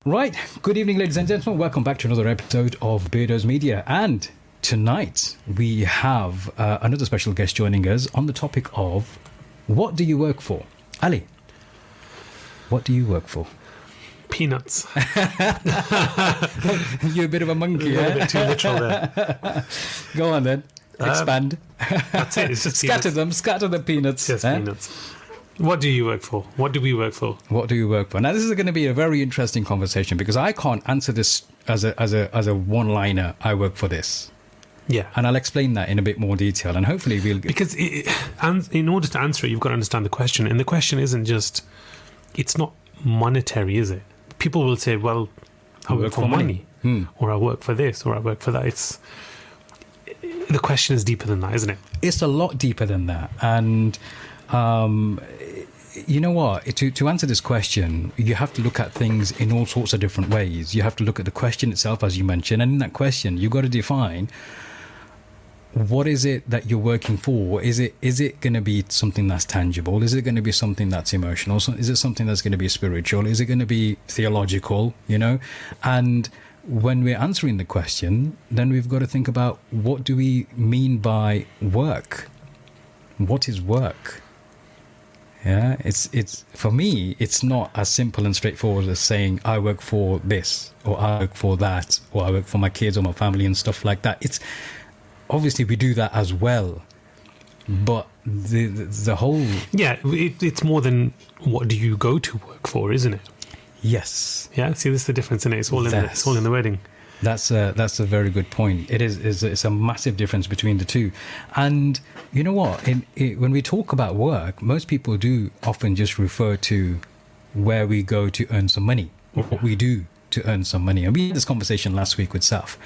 Right, good evening, ladies and gentlemen. Welcome back to another episode of Beardos Media. And tonight we have another special guest joining us on the topic of what do you work for? Ali, what do you work for? Peanuts. You're a bit of a monkey, A little bit too literal there. Go on then, expand. That's it. It's just Scatter peanuts. the peanuts. Just peanuts. What do you work for? What do we work for? What do you work for? Now, this is going to be a very interesting conversation because I can't answer this as a one-liner. I work for this. Yeah. And I'll explain that in a bit more detail, and hopefully we'll... Because in order to answer it, you've got to understand the question. And the question isn't just... It's not monetary, is it? People will say, well, I work for money. Or I work for this, or I work for that. The question is deeper than that, isn't it? It's a lot deeper than that. And... you know what? To answer this question, you have to look at things in all sorts of different ways. You have to look at the question itself, as you mentioned, and in that question, you've got to define what is it that you're working for. Is it going to be something that's tangible? Is it going to be something that's emotional? Is it something that's going to be spiritual? Is it going to be theological? You know, and when we're answering the question, then we've got to think about what do we mean by work? What is work? Yeah, it's for me, it's not as simple and straightforward as saying I work for this or I work for that or I work for my kids or my family and stuff like that. It's obviously we do that as well, but the whole it's more than what do you go to work for, isn't it? Yes. Yeah. See, this is the difference, isn't it? It's all in the wedding. That's a very good point. It's a massive difference between the two. And you know what? When we talk about work, most people do often just refer to where we go to earn some money or what we do to earn some money. And we had this conversation last week with Saf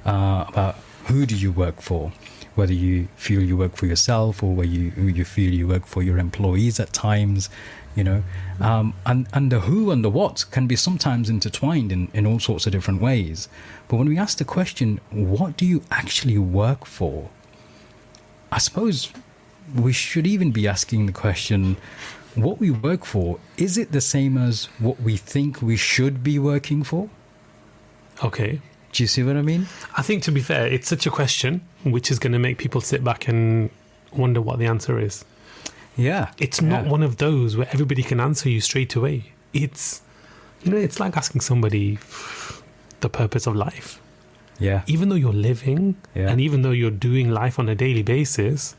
about who do you work for, whether you feel you work for yourself or whether you feel you work for your employees at times. You know, and the who and the what can be sometimes intertwined in all sorts of different ways. But when we ask the question, what do you actually work for? I suppose we should even be asking the question, what we work for, is it the same as what we think we should be working for? Okay. Do you see what I mean? I think, to be fair, it's such a question which is going to make people sit back and wonder what the answer is. Yeah. It's not one of those where everybody can answer you straight away. It's, it's like asking somebody the purpose of life. Yeah. Even though you're living and even though you're doing life on a daily basis,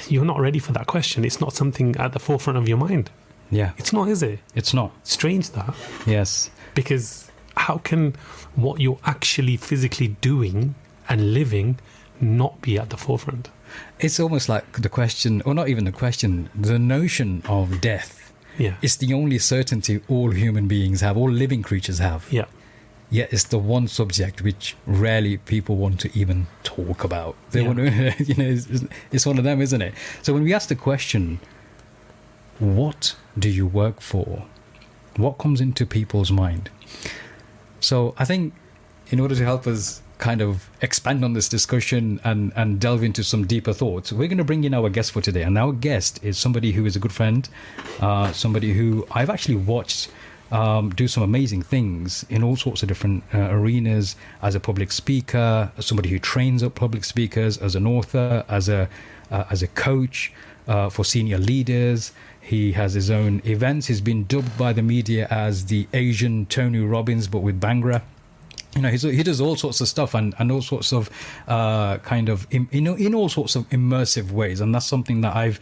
you're not ready for that question. It's not something at the forefront of your mind. Yeah. It's not, is it? It's not. Strange that. Yes. Because how can what you're actually physically doing and living not be at the forefront? It's almost like the question, or not even the question, the notion of death. Yeah. It's the only certainty all human beings have, all living creatures have. Yeah. Yet it's the one subject which rarely people want to even talk about. They want to, it's one of them, isn't it? So when we ask the question, what do you work for? What comes into people's mind? So I think in order to help us kind of expand on this discussion and delve into some deeper thoughts, we're going to bring in our guest for today. And our guest is somebody who is a good friend, somebody who I've actually watched do some amazing things in all sorts of different arenas, as a public speaker, as somebody who trains up public speakers, as an author, as a coach for senior leaders. He has his own events. He's been dubbed by the media as the Asian Tony Robbins, but with Bhangra. He does all sorts of stuff and all sorts of in all sorts of immersive ways, and that's something that I've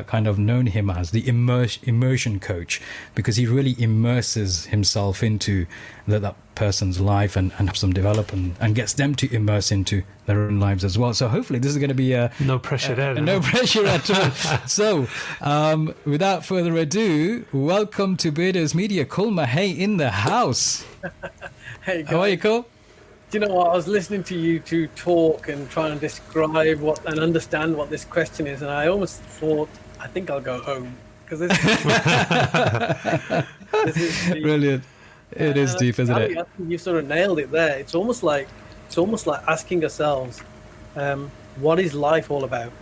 kind of known him as the immersion coach, because he really immerses himself into that person's life and helps them develop and gets them to immerse into their own lives as well. So hopefully this is going to be no pressure there. No pressure at all. So without further ado, welcome to Beardos Media. Kul Mahay in the house. Hey guys. How are you, Kul? Do you know what? I was listening to you two talk and trying to describe and understand what this question is, and I almost thought, I think I'll go home, because this is deep. Brilliant. It is deep, isn't it? I think you sort of nailed it there. It's almost like asking ourselves, what is life all about,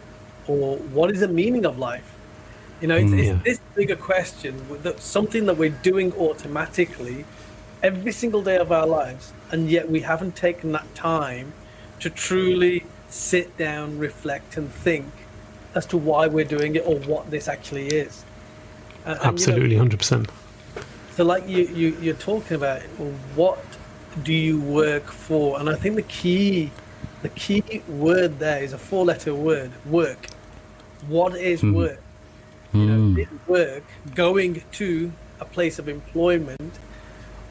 or what is the meaning of life? It's this bigger question, something that we're doing automatically every single day of our lives, and yet we haven't taken that time to truly sit down, reflect, and think as to why we're doing it or what this actually is. Absolutely, 100%. So, like you're talking about, well, what do you work for? And I think the key word there is a 4-letter word: work. What is work? Is work going to a place of employment,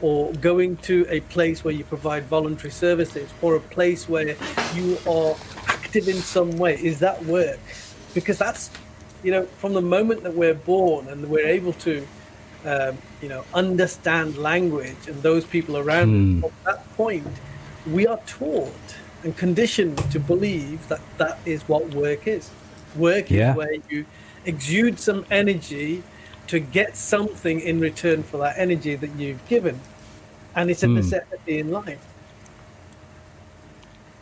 or going to a place where you provide voluntary services, or a place where you are active in some way? Is that work? Because that's, from the moment that we're born and we're able to, understand language and those people around us, at that point, we are taught and conditioned to believe that that is what work is. Work is where you exude some energy to get something in return for that energy that you've given. And it's a necessity in life.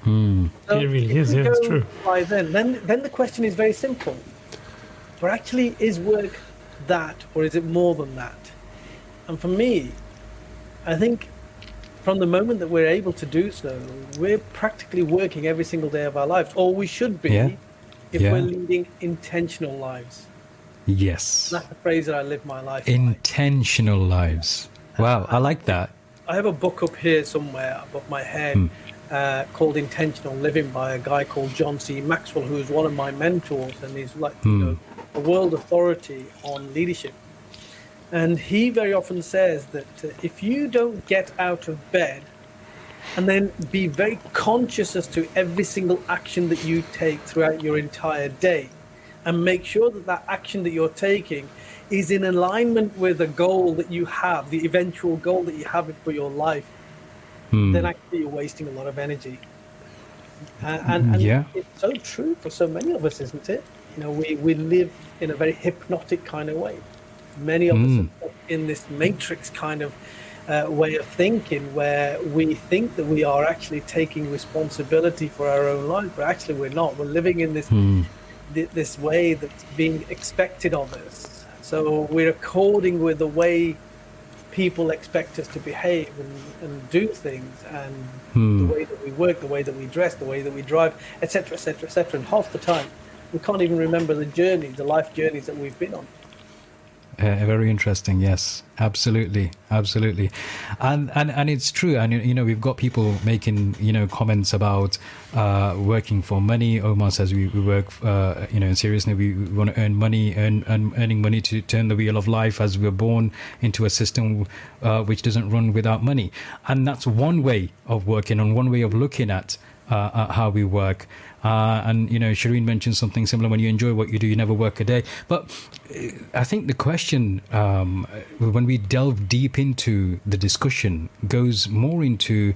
So it really is, it's true. By then the question is very simple. But actually, is work that, or is it more than that? And for me, I think from the moment that we're able to do so, we're practically working every single day of our lives, or we should be, if we're leading intentional lives. Yes. That's the phrase that I live my life Intentional lives. Wow, I like that. I have a book up here somewhere above my head called Intentional Living by a guy called John C. Maxwell, who is one of my mentors, and he's like a world authority on leadership. And he very often says that if you don't get out of bed and then be very conscious as to every single action that you take throughout your entire day, and make sure that that action that you're taking is in alignment with the goal that you have, the eventual goal that you have for your life, then actually you're wasting a lot of energy. And it's so true for so many of us, isn't it? We live in a very hypnotic kind of way. Many of us are in this matrix kind of way of thinking, where we think that we are actually taking responsibility for our own life, but actually we're not. We're living in this way that's being expected of us. So we're according with the way people expect us to behave and do things, and the way that we work, the way that we dress, the way that we drive, etc., etc., etc. And half the time, we can't even remember the life journeys that we've been on. Very interesting. Yes, absolutely, and it's true. And we've got people making comments about working for money. Omar says we work. Seriously, we want to earn money, earning money to turn the wheel of life, as we're born into a system which doesn't run without money. And that's one way of working, and one way of looking at how we work. And Shireen mentioned something similar: when you enjoy what you do, you never work a day. But I think the question, when we delve deep into the discussion, goes more into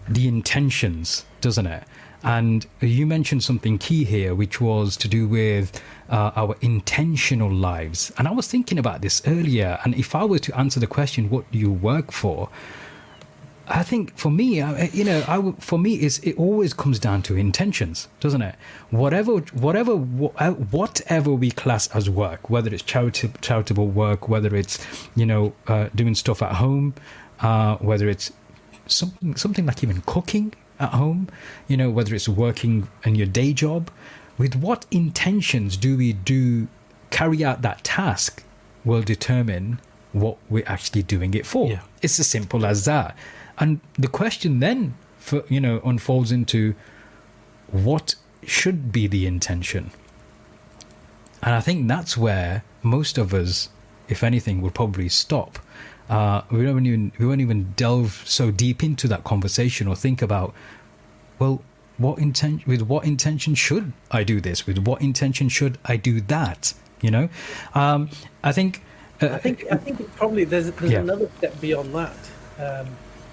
the intentions, doesn't it? And you mentioned something key here, which was to do with our intentional lives. And I was thinking about this earlier. And if I were to answer the question, what do you work for? I think for me, it always comes down to intentions, doesn't it? Whatever we class as work, whether it's charitable work, whether it's doing stuff at home, whether it's something like even cooking at home, whether it's working in your day job, with what intentions do we carry out that task will determine what we're actually doing it for. Yeah. It's as simple as that. And the question then, unfolds into what should be the intention. And I think that's where most of us, if anything, would probably stop. We won't even delve so deep into that conversation or think about, well, with what intention should I do this? With what intention should I do that? I think it probably there's another step beyond that.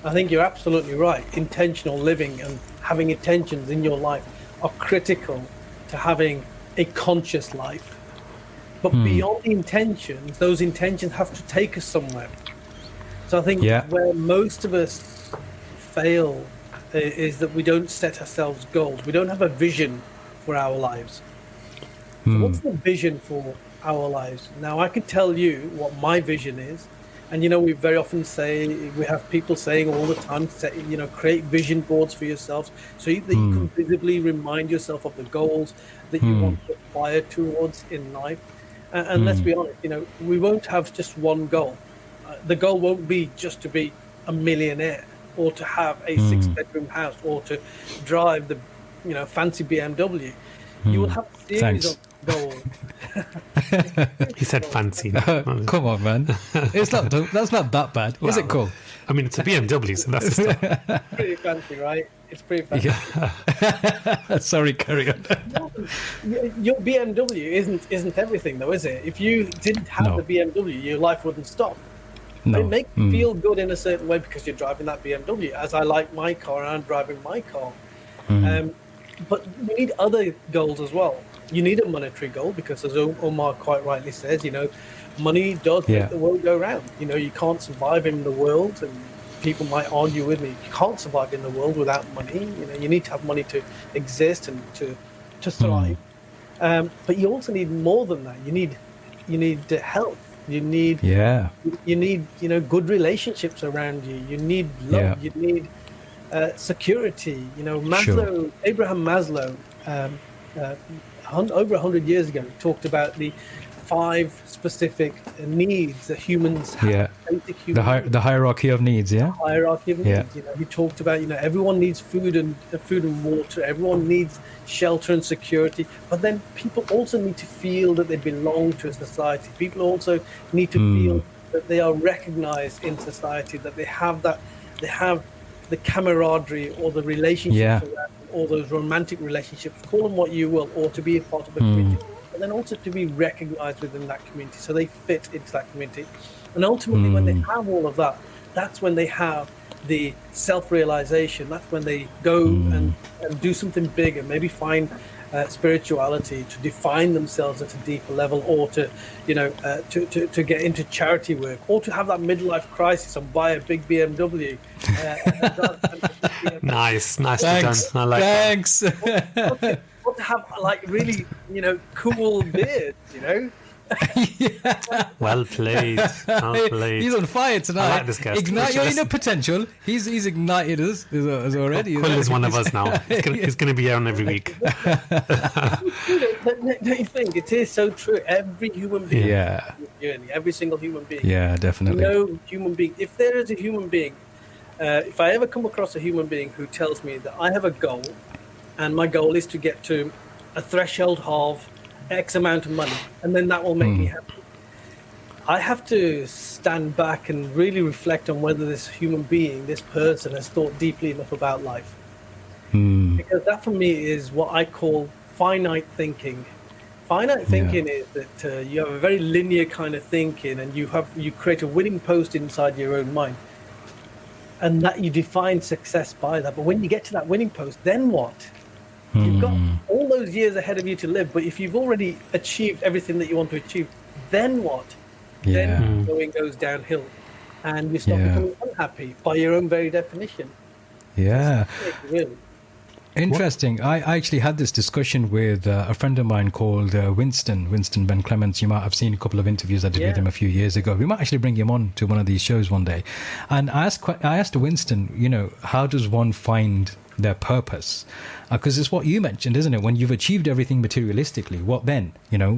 I think you're absolutely right. Intentional living and having intentions in your life are critical to having a conscious life. But beyond the intentions, those intentions have to take us somewhere. So I think where most of us fail is that we don't set ourselves goals. We don't have a vision for our lives. So what's the vision for our lives. Now, I can tell you what my vision is. And, we very often say, we have people saying all the time, create vision boards for yourselves so that you can visibly remind yourself of the goals that you want to aspire towards in life. And let's be honest, we won't have just one goal. The goal won't be just to be a millionaire or to have a 6-bedroom house or to drive the, fancy BMW. You will have a series of goals. He said fancy. Come on, man. That's not that bad. Is it cool? I mean, it's a BMW, so that's the stuff. Pretty fancy, right? It's pretty fancy. Yeah. Sorry, carry on. Your BMW isn't everything, though, is it? If you didn't have the BMW, your life wouldn't stop. No. It makes you feel good in a certain way because you're driving that BMW. As I like my car, and I'm driving my car. But you need other goals as well. You need a monetary goal because, as Omar quite rightly says, money does make the world go round. You can't survive in the world, and people might argue with me, you can't survive in the world without money. You need to have money to exist and to thrive. But you also need more than that. You need health. You need good relationships around you. You need love. You need security. Maslow, Abraham Maslow, over 100 years ago, talked about the 5 specific needs that humans have. Basic human the hierarchy of needs. Hierarchy of needs. He talked about everyone needs food and water. Everyone needs shelter and security. But then people also need to feel that they belong to a society. People also need to feel that they are recognized in society. That they have the camaraderie or the relationships around, or those romantic relationships, call them what you will, or to be a part of a community, but then also to be recognized within that community so they fit into that community. And ultimately, when they have all of that, that's when they have the self-realization. That's when they go and do something big and maybe find spirituality to define themselves at a deeper level, or to to get into charity work, or to have that midlife crisis and buy a big BMW. Nice Thanks. done. I like Thanks. Or to have really cool beards. Well played. He's on fire tonight. I like this guy. Ignite your inner potential. He's ignited us already. Kul is one of us now. He's going to be on every week. Don't you think it is so true? Every human being, journey, every single human being. Yeah, definitely. No human being. If there is a human being, if I ever come across a human being who tells me that I have a goal, and my goal is to get to a threshold of X amount of money, and then that will make me happy, I have to stand back and really reflect on whether this human being, this person, has thought deeply enough about life. Because that for me is what I call finite thinking. Finite thinking is that you have a very linear kind of thinking, and you create a winning post inside your own mind, and that you define success by that. But when you get to that winning post, then what? You've got all those years ahead of you to live, but if you've already achieved everything that you want to achieve, then what? Then going goes downhill, and you start becoming unhappy by your own very definition. Yeah. Really. Interesting. I actually had this discussion with a friend of mine called Winston Ben Clements. You might have seen a couple of interviews I did with him a few years ago. We might actually bring him on to one of these shows one day. And I asked Winston, how does one find their purpose? Because it's what you mentioned, isn't it? When you've achieved everything materialistically, what then?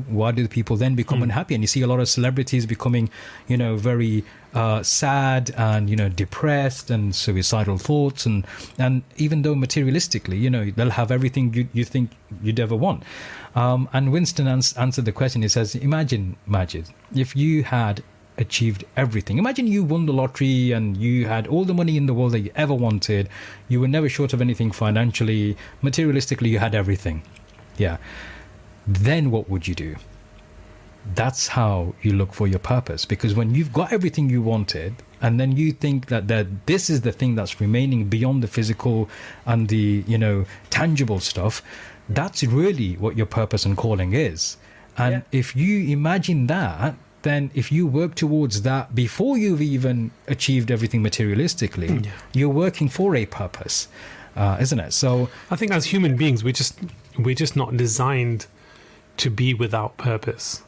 Why do people then become unhappy? And you see a lot of celebrities becoming, very sad and, depressed and suicidal thoughts. And even though materialistically, they'll have everything you think you'd ever want. And Winston answered the question. He says, imagine, Majid, if you had achieved everything. Imagine you won the lottery and you had all the money in the world that you ever wanted. You were never short of anything financially. Materialistically, you had everything. Yeah. Then what would you do? That's how you look for your purpose. Because when you've got everything you wanted, and then you think that this is the thing that's remaining beyond the physical and the, tangible stuff, that's really what your purpose and calling is. And if you imagine that, then if you work towards that before you've even achieved everything materialistically, you're working for a purpose, isn't it? So I think as human beings, we're just not designed to be without purpose.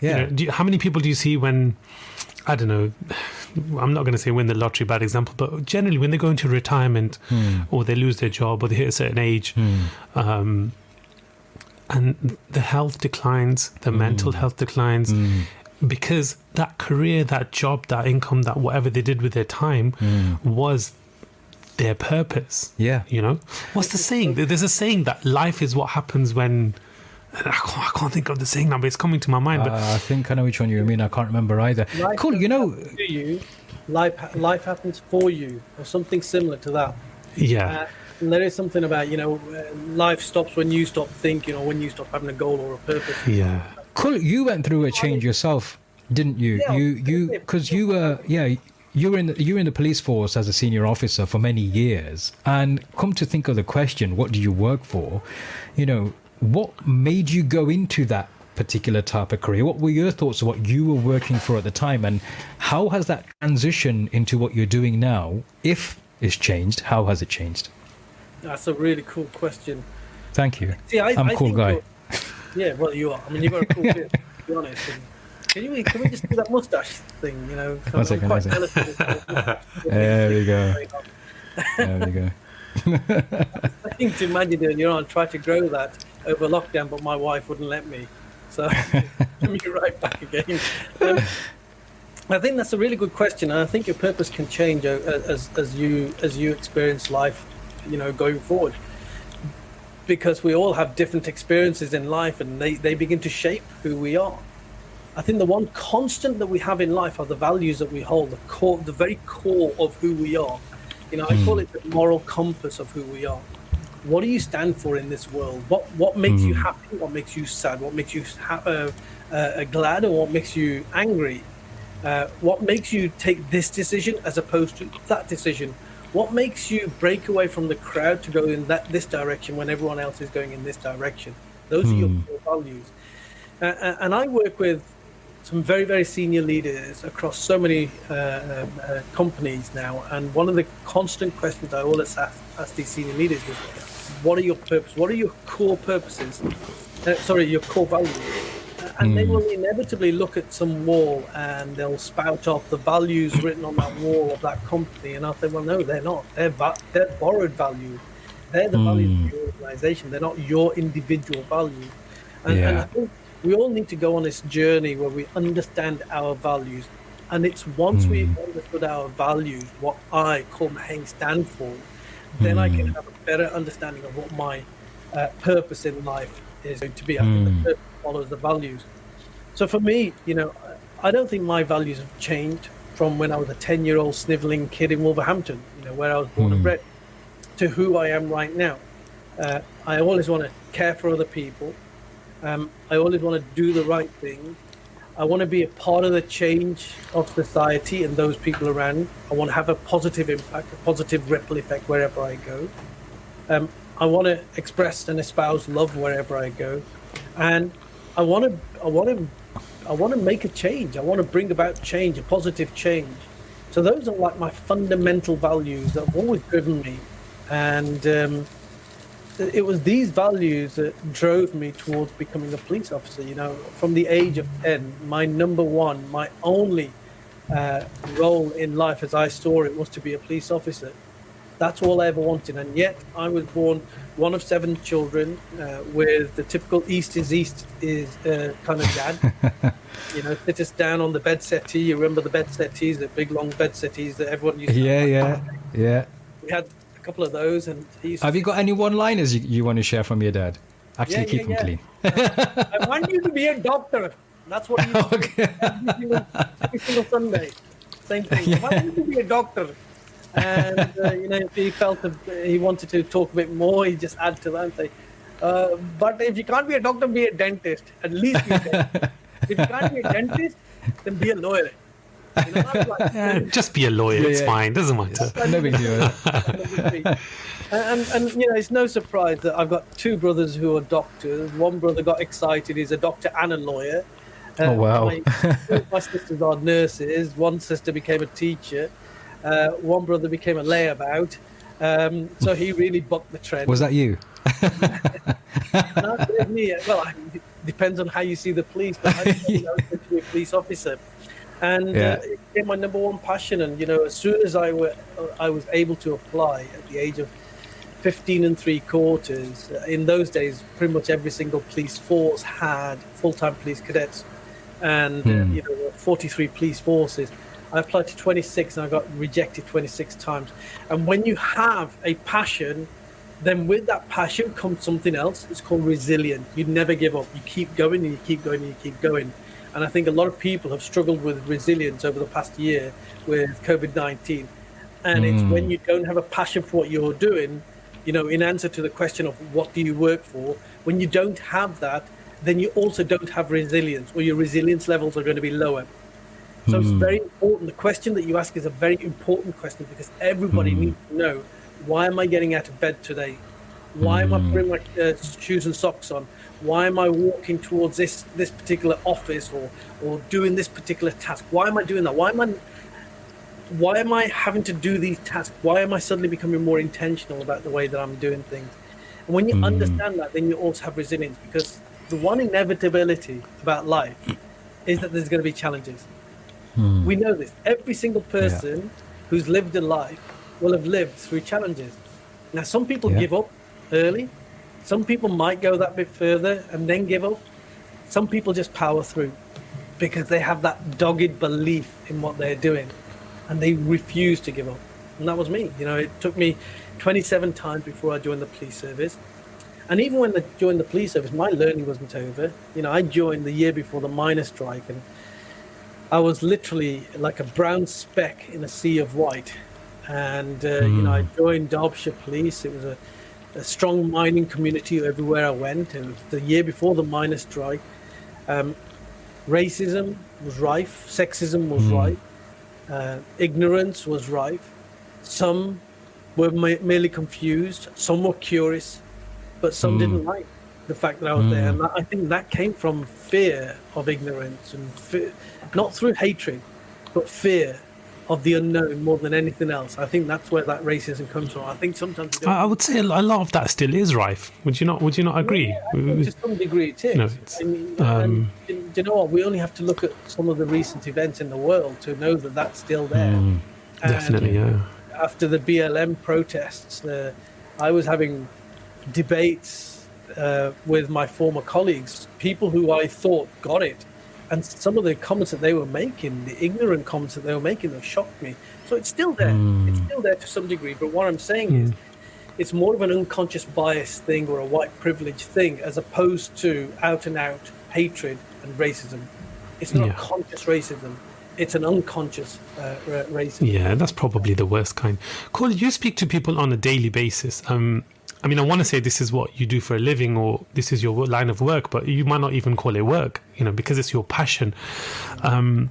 Yeah. How many people do you see when, I don't know, I'm not going to say win the lottery, bad example, but generally when they go into retirement or they lose their job or they hit a certain age, and the health declines, the mental health declines, because that career, that job, that income, that whatever they did with their time was their purpose. Yeah. What's the saying? There's a saying that life is what happens when... I can't think of the saying now, but it's coming to my mind. But I think I know which one you mean. I can't remember either. Life Cool, to you, life happens for you, or something similar to that. yeah. And there is something about, life stops when you stop thinking, or when you stop having a goal or a purpose. Yeah. Cool, you went through a change yourself, didn't you? Yeah, Because you were in the police force as a senior officer for many years, and come to think of the question, what do you work for? What made you go into that particular type of career? What were your thoughts of what you were working for at the time, and how has that transition into what you're doing now, if it's changed, how has it changed? That's a really cool question. Thank you. See, I'm a cool guy. Yeah, well, you are. I mean, you've got a cool beard, to be honest. And can we just do that mustache thing? One second. There we go. There we go. I think to Majid earlier on, tried to grow that over lockdown, but my wife wouldn't let me. So let me right back again. I think that's a really good question, and I think your purpose can change as you experience life, going forward. Because we all have different experiences in life, and they begin to shape who we are. I think the one constant that we have in life are the values that we hold, the very core of who we are. I call it the moral compass of who we are. What do you stand for in this world? What makes you happy? What makes you sad? What makes you glad? And what makes you angry? What makes you take this decision as opposed to that decision? What makes you break away from the crowd to go in this direction when everyone else is going in this direction? Those are your core values. And I work with some very, very senior leaders across so many companies now. And one of the constant questions I always ask these senior leaders is, what are your purpose? What are your core purposes? Your core values. And they will inevitably look at some wall and they'll spout off the values written on that wall of that company. And I'll say, well, no, they're not. They're borrowed values. They're the values of your organization. They're not your individual values. And I think we all need to go on this journey where we understand our values. And it's once we've understood our values, what I, Kul Mahay, stand for, then I can have a better understanding of what my purpose in life is going to be. I think the purpose follows the values. So for me, I don't think my values have changed from when I was a 10-year-old snivelling kid in Wolverhampton, where I was born and bred, to who I am right now. I always want to care for other people. I always want to do the right thing. I want to be a part of the change of society and those people around. I want to have a positive impact, a positive ripple effect wherever I go. I want to express and espouse love wherever I go, and I want to make a change. I want to bring about change, a positive change. So those are like my fundamental values that have always driven me, and it was these values that drove me towards becoming a police officer. From the age of 10, my number one, my only role in life as I saw it was to be a police officer. That's all I ever wanted. And yet I was born one of 7 children with the typical East is kind of dad. Sit us down on the bed settee. You remember the bed settees, the big long bed settees that everyone used to have? Yeah. We had a couple of those. And have you got any one-liners you want to share from your dad? Actually, keep them clean. I want you to be a doctor. That's what he used to do every single Sunday. Same thing. I want you to be a doctor. And if he felt he wanted to talk a bit more, he just add to that and say, but if you can't be a doctor, be a dentist. At least be a dentist. If you can't be a dentist, then be a lawyer. Just be a lawyer. It's fine. Doesn't matter. No big deal. And it's no surprise that I've got 2 brothers who are doctors. One brother got excited. He's a doctor and a lawyer. Oh, wow. My sisters are nurses. One sister became a teacher. One brother became a layabout. So he really bucked the trend. Was that you? Well, depends on how you see the police. But I decided I was going to be a police officer, and it became my number one passion. And as soon as I was able to apply at the age of 15 3/4. In those days, pretty much every single police force had full-time police cadets, and 43 police forces. I applied to 26 and I got rejected 26 times. And when you have a passion, then with that passion comes something else. It's called resilience. You never give up. You keep going and you keep going and you keep going. And I think a lot of people have struggled with resilience over the past year with COVID-19. And it's when you don't have a passion for what you're doing, in answer to the question of what do you work for, when you don't have that, then you also don't have resilience, or your resilience levels are going to be lower. So it's very important. The question that you ask is a very important question, because everybody needs to know, why am I getting out of bed today? Why am I putting my shoes and socks on? Why am I walking towards this particular office or doing this particular task? Why am I doing that? Why am I having to do these tasks? Why am I suddenly becoming more intentional about the way that I'm doing things? And when you understand that, then you also have resilience, because the one inevitability about life is that there's going to be challenges. We know this. Every single person who's lived a life will have lived through challenges. Now, some people give up early. Some people might go that bit further and then give up. Some people just power through because they have that dogged belief in what they're doing and they refuse to give up. And that was me. It took me 27 times before I joined the police service. And even when I joined the police service, my learning wasn't over. I joined the year before the miners' strike, and I was literally like a brown speck in a sea of white. And, I joined Derbyshire Police. It was a strong mining community everywhere I went. It was the year before the miners' strike. Racism was rife. Sexism was rife. Ignorance was rife. Some were merely confused. Some were curious. But some didn't like the fact that I was there. And I think that came from fear of ignorance, and fear, not through hatred, but fear of the unknown more than anything else. I think that's where that racism comes from. I think sometimes I would say a lot of that still is rife. Would you not agree? Yeah, I think to some degree it is. Do you know what? We only have to look at some of the recent events in the world to know that that's still there. Definitely, yeah. After the BLM protests, I was having debates with my former colleagues, people who I thought got it. And some of the comments that they were making, the ignorant comments that they were making, they shocked me. So it's still there. It's still there to some degree. But what I'm saying is, it's more of an unconscious bias thing or a white privilege thing, as opposed to out and out hatred and racism. It's not conscious racism. It's an unconscious racism. Yeah, that's probably the worst kind. Kul, you speak to people on a daily basis. I want to say this is what you do for a living, or this is your line of work, but you might not even call it work, because it's your passion. And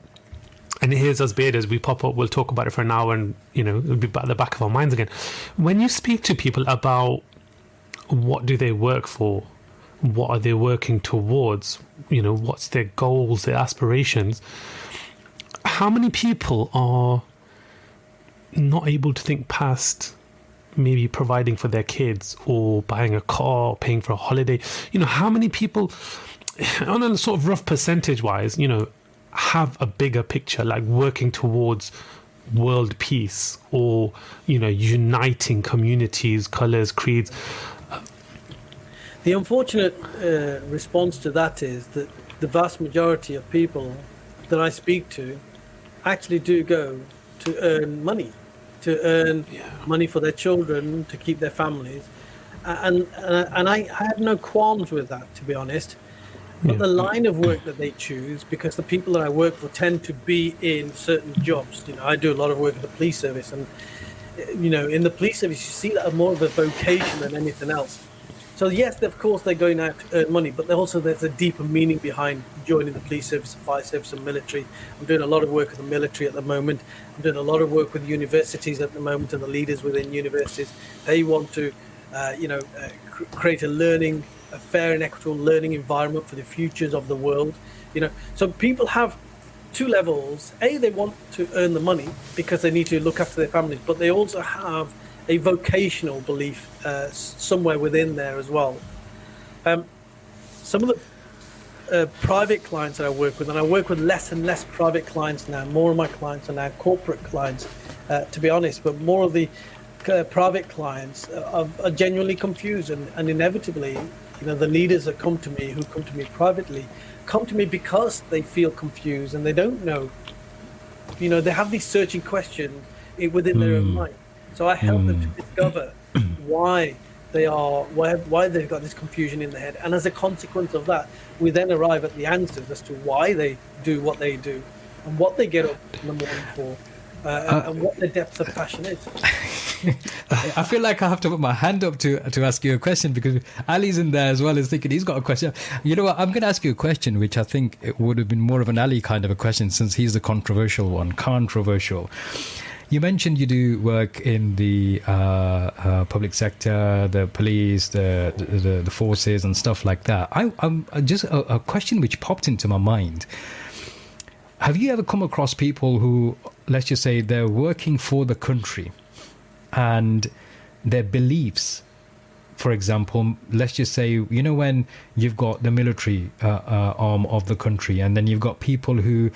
here's us Beardos, we pop up, we'll talk about it for an hour, and, it'll be at the back of our minds again. When you speak to people about what do they work for, what are they working towards, what's their goals, their aspirations, how many people are not able to think past maybe providing for their kids or buying a car, or paying for a holiday? How many people, on a sort of rough percentage wise, have a bigger picture, like working towards world peace, or, uniting communities, colours, creeds? The unfortunate response to that is that the vast majority of people that I speak to actually do go to earn money. To earn money for their children, to keep their families, and I have no qualms with that, to be honest. But the line of work that they choose, because the people that I work for tend to be in certain jobs. I do a lot of work at the police service, and in the police service you see that more of a vocation than anything else. So yes, of course they're going out to earn money, but also there's a deeper meaning behind joining the police service, the fire service, and military. I'm doing a lot of work with the military at the moment. I'm doing a lot of work with universities at the moment, and the leaders within universities. They want to, create a fair and equitable learning environment for the futures of the world. So people have two levels. A, they want to earn the money because they need to look after their families, but they also have a vocational belief somewhere within there as well. Some of the private clients that I work with, and I work with less and less private clients now. More of my clients are now corporate clients, to be honest, but more of the private clients are genuinely confused, and inevitably, the leaders that come to me, who come to me privately, come to me because they feel confused and they don't know. They have these searching questions within their own mind. So I help them to discover why they've got this confusion in their head, and as a consequence of that, we then arrive at the answers as to why they do what they do and what they get up in the morning for, and what their depth of passion is. I feel like I have to put my hand up to ask you a question, because Ali's in there as well, is thinking he's got a question. You know what? I'm going to ask you a question which I think it would have been more of an Ali kind of a question, since he's the controversial one. You mentioned you do work in the public sector, the police, the forces and stuff like that. I'm just a question which popped into my mind. Have you ever come across people who, let's just say, they're working for the country, and their beliefs, for example, let's just say, when you've got the military arm of the country, and then you've got people who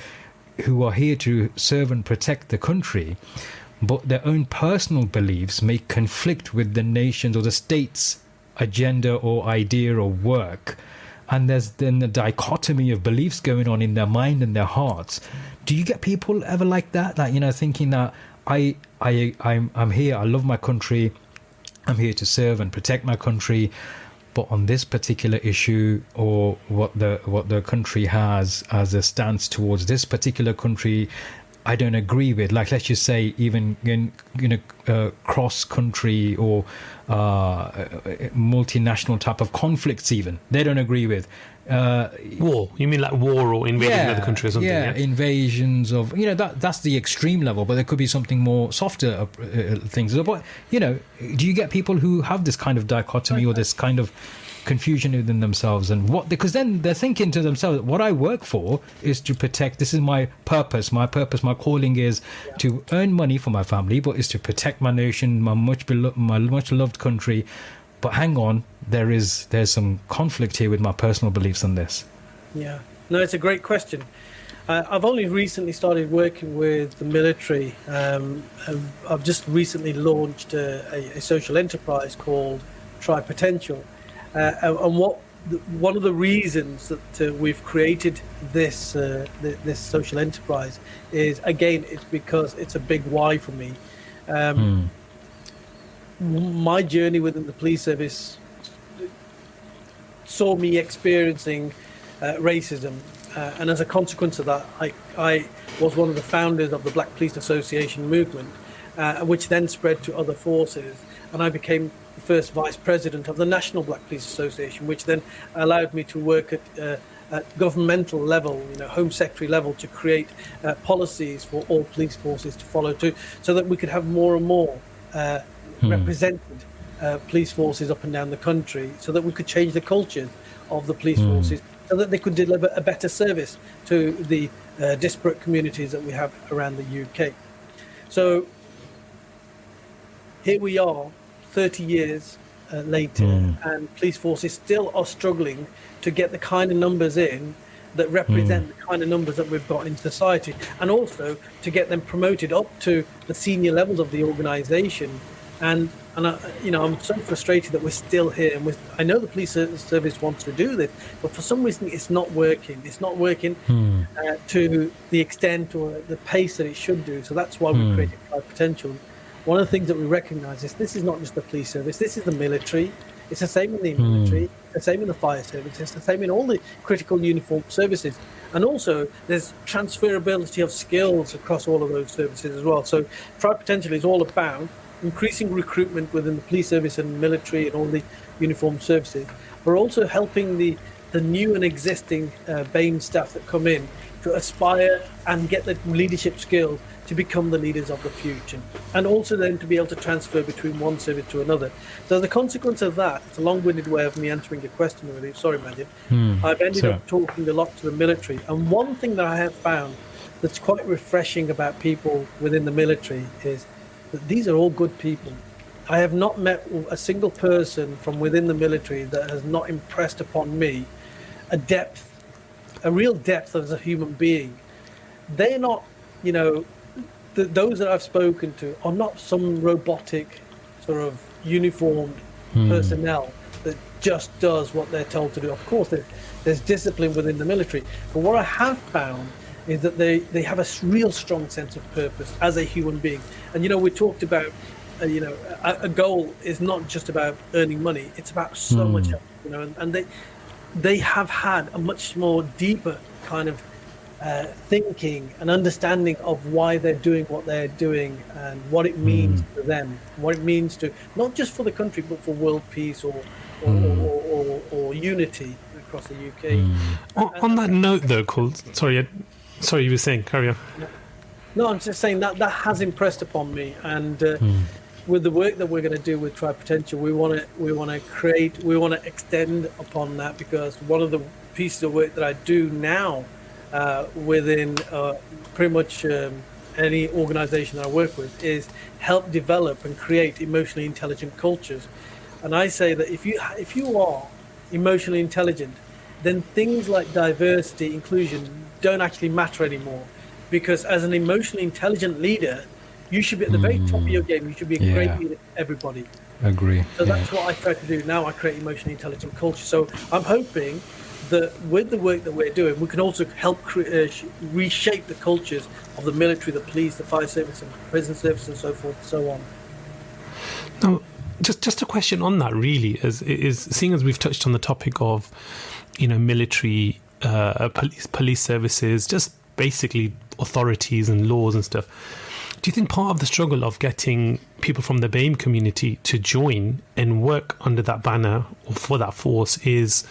are here to serve and protect the country, but their own personal beliefs may conflict with the nation's or the state's agenda or idea or work. And there's then the dichotomy of beliefs going on in their mind and their hearts. Do you get people ever like that? Thinking that I'm here, I love my country, I'm here to serve and protect my country, but on this particular issue, or what the country has as a stance towards this particular country, I don't agree with. Like, let's just say, even in cross country or multinational type of conflicts, even they don't agree with. War? You mean like war or invading another country or something? Yeah, invasions of, that's the extreme level, but there could be something more softer things. But, do you get people who have this kind of dichotomy or this kind of confusion within themselves, and because then they're thinking to themselves, what I work for is to protect, this is my purpose, my calling is to earn money for my family, but is to protect my nation, my much loved country. But hang on, there's some conflict here with my personal beliefs on this. Yeah, no, it's a great question. I've only recently started working with the military. I've just recently launched a social enterprise called Try Potential. And one of the reasons that we've created this social enterprise is, again, it's because it's a big why for me. My journey within the police service saw me experiencing racism, and as a consequence of that, I was one of the founders of the Black Police Association movement, which then spread to other forces, and I became the first vice president of the National Black Police Association, which then allowed me to work at governmental level, Home Secretary level, to create policies for all police forces to follow too, so that we could have more and more represented police forces up and down the country, so that we could change the culture of the police forces, so that they could deliver a better service to the disparate communities that we have around the UK. So here we are, 30 years later, and police forces still are struggling to get the kind of numbers in that represent the kind of numbers that we've got in society, and also to get them promoted up to the senior levels of the organisation. And I'm so frustrated that we're still here, and I know the police service wants to do this, but for some reason it's not working. It's not working to the extent or the pace that it should do. So that's why we created High Potential. One of the things that we recognise is this is not just the police service, this is the military. It's the same in the military, it's the same in the fire service, it's the same in all the critical uniformed services. And also there's transferability of skills across all of those services as well. So Try Potential is all about increasing recruitment within the police service and military and all the uniformed services. We're also helping the new and existing BAME staff that come in to aspire and get the leadership skills to become the leaders of the future, and also then to be able to transfer between one service to another. So the consequence of that, it's a long-winded way of me answering your question, really. Sorry, Majid. I've ended up talking a lot to the military, and one thing that I have found that's quite refreshing about people within the military is that these are all good people. I have not met a single person from within the military that has not impressed upon me a depth a real depth as a human being. They're not, those that I've spoken to are not some robotic sort of uniformed personnel that just does what they're told to do. Of course, there's discipline within the military, but what I have found is that they have a real strong sense of purpose as a human being. And we talked about a goal is not just about earning money; it's about so much else. And they have had a much more deeper kind of thinking and understanding of why they're doing what they're doing and what it means to them, what it means to not just for the country but for world peace or unity across the UK. On that note, though, Kul, sorry, you were saying, carry on. No, I'm just saying that has impressed upon me, and with the work that we're going to do with Try Potential, we want to extend upon that, because one of the pieces of work that I do now within pretty much any organization that I work with is help develop and create emotionally intelligent cultures. And I say that if you are emotionally intelligent, then things like diversity, inclusion don't actually matter anymore, because as an emotionally intelligent leader, you should be at the very top of your game. You should be a great leader for everybody. Agree. So that's what I try to do now. I create emotionally intelligent culture. So I'm hoping that with the work that we're doing, we can also help reshape the cultures of the military, the police, the fire service, and prison service, and so forth and so on. Now, just a question on that, really, is seeing as we've touched on the topic of, military, police services, just basically authorities and laws and stuff. Do you think part of the struggle of getting people from the BAME community to join and work under that banner or for that force is,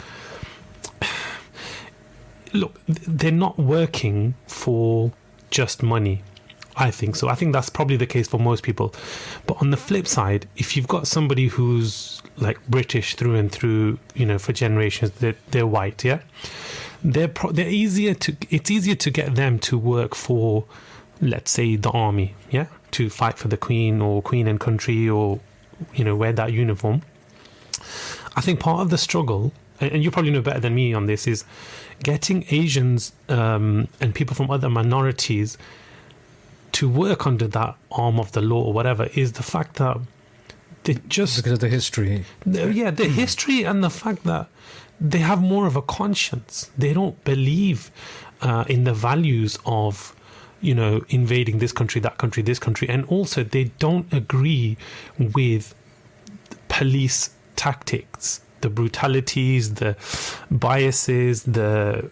look, they're not working for just money? I think so. I think that's probably the case for most people. But on the flip side, if you've got somebody who's like British through and through, for generations, they're white, yeah? It's easier to get them to work for, let's say, the army, yeah, to fight for the Queen or Queen and country, or wear that uniform. I think part of the struggle, and you probably know better than me on this, is getting Asians and people from other minorities to work under that arm of the law or whatever, is the fact that they just, because of the history. The history, and the fact that they have more of a conscience. They don't believe in the values of invading this country, that country, this country. And also they don't agree with police tactics, the brutalities, the biases, the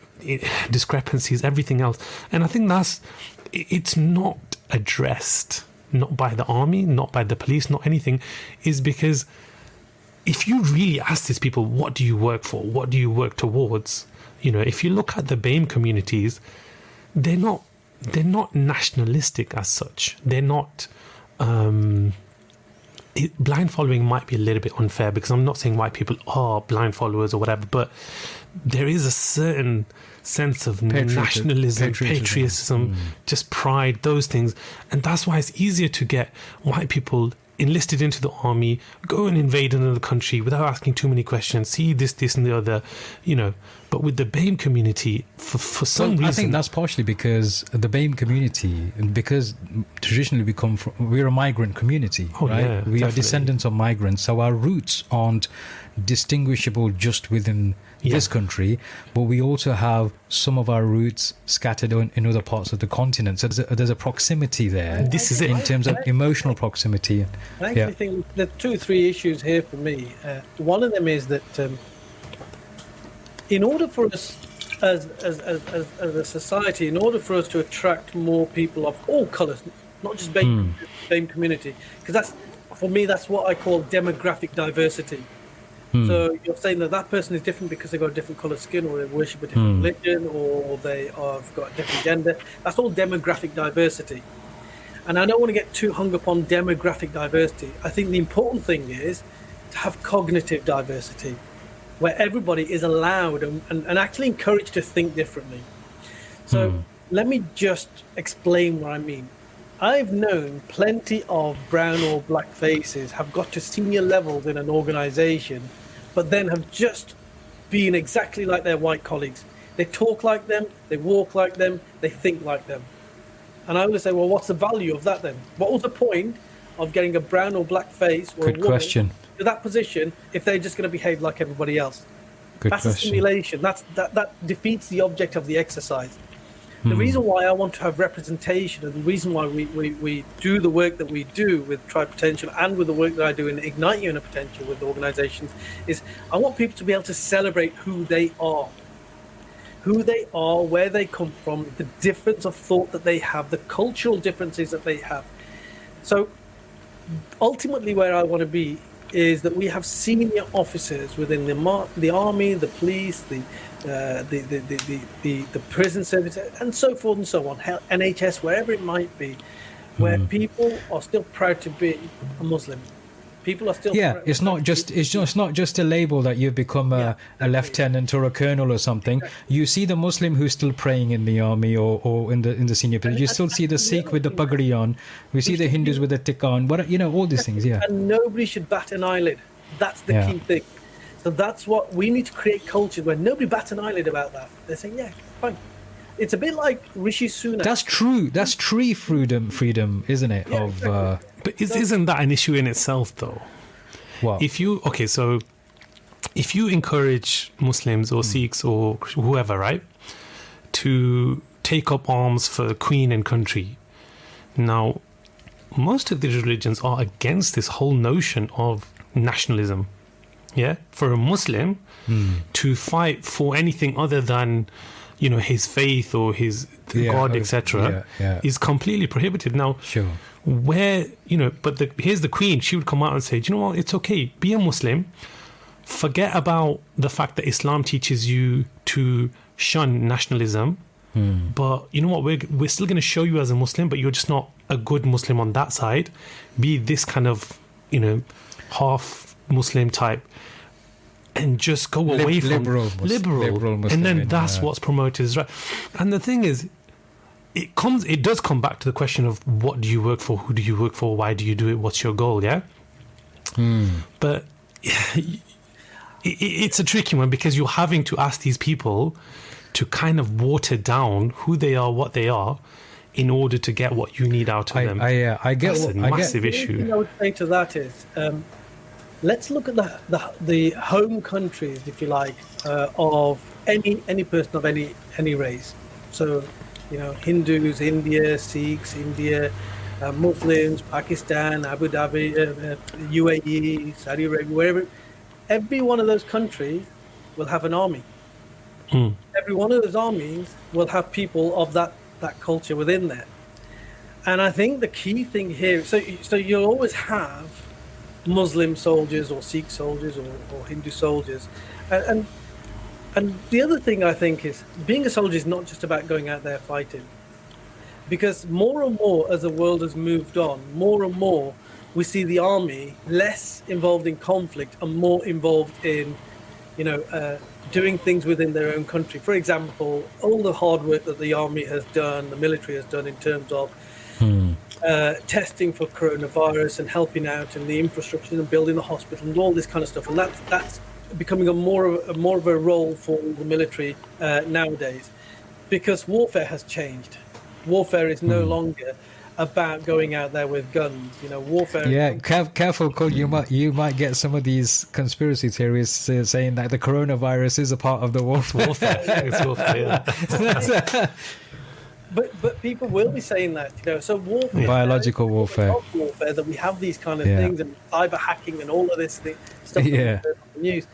discrepancies, everything else. And I think it's not addressed, not by the army, not by the police, not anything, is because if you really ask these people, what do you work for? What do you work towards? If you look at the BAME communities, they're not nationalistic as such. They're not. Blind following might be a little bit unfair, because I'm not saying white people are blind followers or whatever, but there is a certain sense of nationalism, patriotism, just pride, those things. And that's why it's easier to get white people enlisted into the army, go and invade another country without asking too many questions, see this and the other, But with the BAME community, for some reason... I think that's partially because the BAME community, because traditionally we're a migrant community, right? Yeah, we are descendants of migrants, so our roots aren't distinguishable just within this country, but we also have some of our roots scattered in other parts of the continent. So there's a proximity there. This is it. In terms of emotional proximity. I actually think there are 2 or 3 issues here for me. One of them is that in order for us as a society, in order for us to attract more people of all colours, not just BAME community, because for me that's what I call demographic diversity. So you're saying that person is different because they've got a different coloured skin, or they worship a different religion, or they have got a different gender. That's all demographic diversity. And I don't want to get too hung up on demographic diversity. I think the important thing is to have cognitive diversity, where everybody is allowed and actually encouraged to think differently. So let me just explain what I mean. I've known plenty of brown or black faces have got to senior levels in an organization, but then have just been exactly like their white colleagues. They talk like them, they walk like them, they think like them. And I always say, well, what's the value of that then? What was the point of getting a brown or black face or Good a woman question. to that position if they're just going to behave like everybody else? Good That's question. a simulation. That defeats the object of the exercise. The reason why I want to have representation, and the reason why we do the work that we do with Tribe Potential and with the work that I do in Ignite Your Inner Potential with organizations, is I want people to be able to celebrate who they are. Who they are, where they come from, the difference of thought that they have, the cultural differences that they have. So ultimately where I want to be is that we have senior officers within the army, the police, the prison service, and so forth and so on, NHS, wherever it might be, where people are still proud to be a Muslim. People are still it's not just a label that you've become a lieutenant or a colonel or something. You see the Muslim who's still praying in the army or in the senior position. You still see the Sikh with the pagadi on. We see the Hindus with the tikka on. All these things. Yeah. And nobody should bat an eyelid. That's the key thing. So that's what we need to create culture where nobody bats an eyelid about that. They're saying, yeah, fine. It's a bit like Rishi Sunak. That's true. That's tree freedom, isn't it? Yeah, exactly. But isn't that an issue in itself, though? What? If you encourage Muslims or Sikhs or whoever, right, to take up arms for Queen and country, now most of these religions are against this whole notion of nationalism. Yeah, for a Muslim to fight for anything other than his faith or his God, etc., is completely prohibited. Now, sure. Where here's the Queen. She would come out and say, "Do you know what? It's okay. Be a Muslim. Forget about the fact that Islam teaches you to shun nationalism. But you know what? We're still going to show you as a Muslim, but you're just not a good Muslim on that side. Be this kind of half Muslim type." And just go away from liberal Muslim, and then that's what's promoted as right. And the thing is, it does come back to the question of what do you work for, who do you work for, why do you do it, what's your goal, yeah? But it's a tricky one because you're having to ask these people to kind of water down who they are, what they are, in order to get what you need out of them. I get that's a massive issue. The thing I would say to that is, let's look at the home countries, if you like, of any person of any race. So, Hindus, India, Sikhs, India, Muslims, Pakistan, Abu Dhabi, UAE, Saudi Arabia, wherever. Every one of those countries will have an army. Every one of those armies will have people of that culture within there. And I think the key thing here, so you'll always have Muslim soldiers or Sikh soldiers or Hindu soldiers. And the other thing I think is being a soldier is not just about going out there fighting. Because more and more as the world has moved on, more and more we see the army less involved in conflict and more involved in, doing things within their own country. For example, all the hard work that the army has done, the military has done in terms of testing for coronavirus and helping out in the infrastructure and building the hospital and all this kind of stuff, and that's becoming a more of a role for the military nowadays, because warfare has changed. Warfare is no longer about going out there with guns. Warfare. Yeah, careful, Kul. You might get some of these conspiracy theories saying that the coronavirus is a part of the warfare. It's warfare. Yeah. But people will be saying that, So warfare, biological warfare, that we have these kind of things, and cyber hacking and all of this stuff. Yeah. On the news.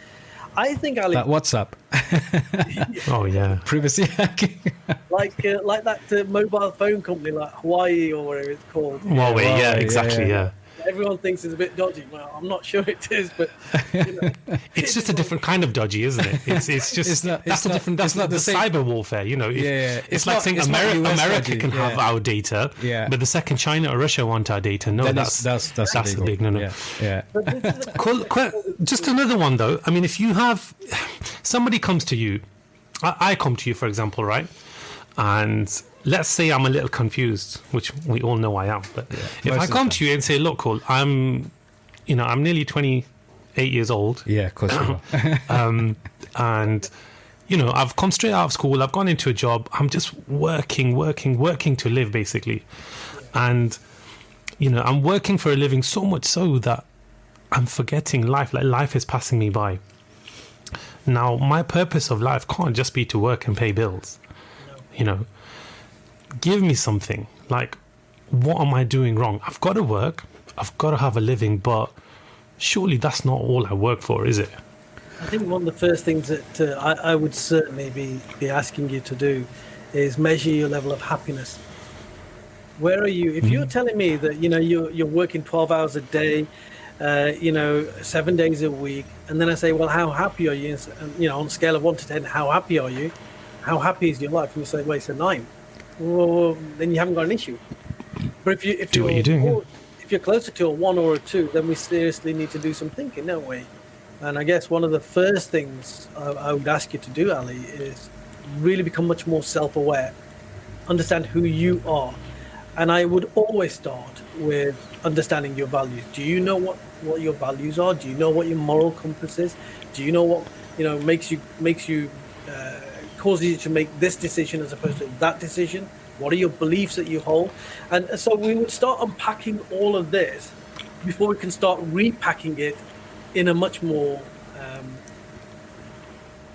I think, Ali, that WhatsApp. Oh yeah, privacy hacking. like that mobile phone company, like Hawaii or whatever it's called. Huawei, yeah, exactly, yeah. Everyone thinks it's a bit dodgy. Well, I'm not sure it is, but it's just a different kind of dodgy, isn't it? It's just that's not the cyber warfare. It's like saying America can have our data, but the second China or Russia want our data, no, that's a big no. Yeah. Cool. Just another one though. I mean, if you have somebody comes to you, I come to you, for example, right? And let's say I'm a little confused, which we all know I am. But if I come to you and say, "Look, Kul, I'm nearly 28 years old." Yeah, of course you are. And I've come straight out of school, I've gone into a job, I'm just working to live, basically. And, I'm working for a living so much so that I'm forgetting life. Like, life is passing me by. Now, my purpose of life can't just be to work and pay bills. Give me something. Like, what am I doing wrong? I've got to work, I've got to have a living, but surely that's not all I work for, is it? I think one of the first things that I would certainly be asking you to do is measure your level of happiness. Where are you? If you're telling me that you're working 12 hours a day, 7 days a week, and then I say, well, how happy are you? And, on a scale of 1 to 10, how happy are you? How happy is your life? And you say, well, it's a 9. Well, then you haven't got an issue. But if you're closer to a 1 or a 2, then we seriously need to do some thinking, don't we? And I guess one of the first things I would ask you to do, Ali, is really become much more self-aware. Understand who you are. And I would always start with understanding your values. Do you know what your values are? Do you know what your moral compass is? Do you know what causes you to make this decision as opposed to that decision? What are your beliefs that you hold? And so we would start unpacking all of this before we can start repacking it in a much more